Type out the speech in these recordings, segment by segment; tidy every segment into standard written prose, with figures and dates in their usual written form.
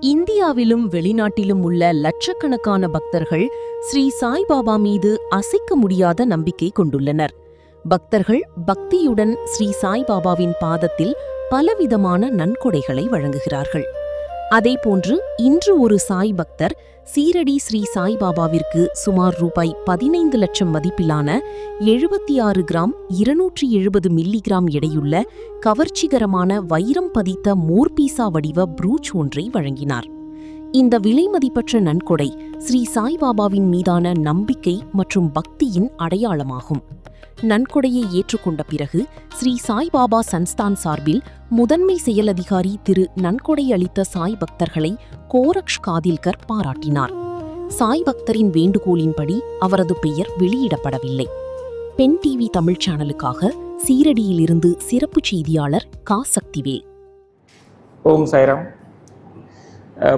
இந்தியாவிலும் வெளிநாட்டிலும் உள்ள லட்சக்கணக்கான பக்தர்கள் ஸ்ரீ சாய்பாபா மீது அசைக்க முடியாத நம்பிக்கை கொண்டுள்ளனர். பக்தர்கள் பக்தியுடன் ஸ்ரீ சாய்பாபாவின் பாதத்தில் பலவிதமான நன்கொடைகளை வழங்குகிறார்கள். அதேபோன்று இன்று ஒரு சாய் பக்தர் சீரடி ஸ்ரீ சாய்பாபாவிற்கு சுமார் ரூபாய் 15 லட்சம் மதிப்பிலான 76 கிராம் 270 மில்லிகிராம் எடையுள்ள கவர்ச்சிகரமான வைரம் பதித்த மோர்பீசா வடிவ ப்ரூச் ஒன்றை வழங்கினார். இந்த விலைமதிப்பற்ற நன்கொடை ஸ்ரீ சாய்பாபாவின் மீதான நம்பிக்கை மற்றும் பக்தியின் அடையாளமாகும். நன்கொடையை ஏற்றுக்கொண்ட பிறகு ஸ்ரீ சாய்பாபா சன்ஸ்தான் சார்பில் முதன்மை செயல் அதிகாரி திரு நன்கொடை அளித்த சாய் பக்தர்களை கோரக்ஷ் காதில்கர் பாராட்டினார். சாய் பக்தரின் வேண்டுகோளின்படி அவரது பெயர் வெளியிடப்படவில்லை. பென் டிவி தமிழ் சேனலுக்காக சீரடியிலிருந்து சிறப்பு செய்தியாளர் கா சக்திவேல். ओम साईराम।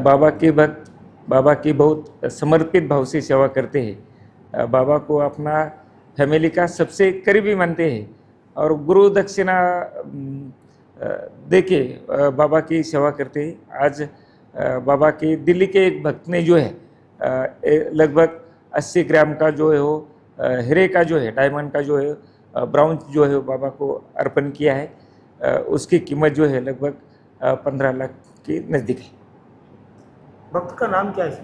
बाबा के भक्त बाबा की बहुत समर्पित भाव से सेवा करते हैं। बाबा को अपना फैमिली का सबसे करीबी मानते हैं और गुरु दक्षिणा देके बाबा की सेवा करते हैं। आज बाबा के दिल्ली के एक भक्त ने जो है लगभग 80 ग्राम का जो है वो हीरे का जो है डायमंड का जो है ब्राउन जो है बाबा को अर्पण किया है। उसकी कीमत जो है लगभग 15 लाख के नज़दीक है। भक्त का नाम क्या है?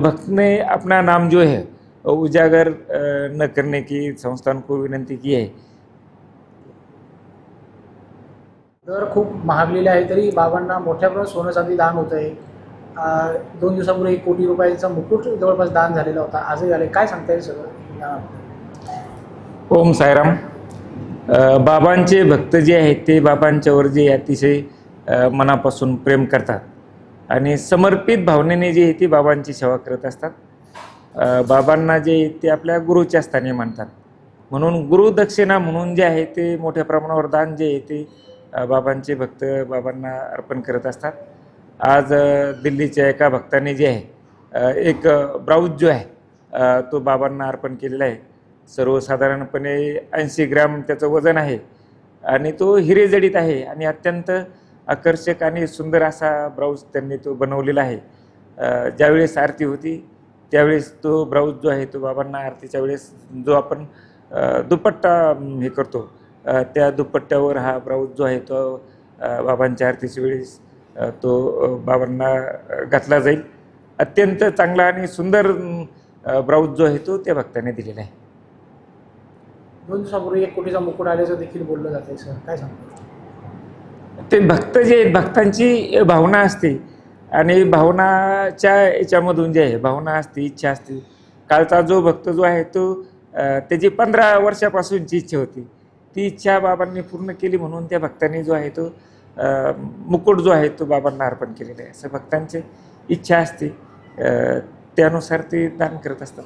भक्त ने अपना नाम जो है उजागर न करने की संस्थान को विनंती की आहे। दर खूप महागलेले आहे तरी बाबांना मोठ्या प्रमाणात सोनं चांदी दान होत आहे. 2 दिवसापूर्वी 1 कोटी रुपयाचा मुकुट जवळपास दान झालेला होता. आजही झाले. काय सांगता येईल सगळं? ओम साईराम। बाबांचे भक्त जे आहेत ते बाबांच्यावर जे अतिशय मनापासून प्रेम करतात आणि समर्पित भावनेने जे ती बाबांची सेवा करत असतात. बाबांना जे ते आपल्या गुरुच्या स्थानी मानतात. म्हणून गुरुदक्षिणा म्हणून जे आहे ते मोठ्या प्रमाणावर दान जे आहे ते बाबांचे भक्त बाबांना अर्पण करत असतात. आज दिल्लीच्या एका भक्ताने जे आहे एक ब्राउज जो आहे तो बाबांना अर्पण केलेला आहे. सर्वसाधारणपणे 80 ग्रॅम त्याचं वजन आहे आणि तो हिरेजडित आहे आणि अत्यंत आकर्षक आणि सुंदर असा ब्राउज त्यांनी तो बनवलेला आहे. ज्यावेळेस आरती होती त्यावेळेस तो ब्राउज जो आहे तो बाबांना आरतीच्या वेळेस जो आपण दुपट्टा हे करतो त्या दुपट्ट्यावर हा ब्राउज जो आहे तो बाबांच्या आरतीच्या वेळेस तो बाबांना घातला जाईल. अत्यंत चांगला आणि सुंदर ब्राउज जो आहे तो त्या भक्ताने दिलेला आहे. 2 दिवसापूर्वी 1 कोटीचा मुकुट आल्याचं देखील बोललं जातं सर, काय सांगता? ते भक्त जे आहेत भक्तांची भावना असते आणि भावनाच्या याच्यामधून जे आहे भावना असते, इच्छा असते. कालचा जो भक्त जो आहे तो त्याची 15 वर्षापासूनची इच्छा होती. ती इच्छा बाबांनी पूर्ण केली म्हणून त्या भक्तांनी जो आहे तो मुकुट जो आहे तो बाबांना अर्पण केलेला आहे. असं भक्तांची इच्छा असते त्यानुसार ते दान करत असतात.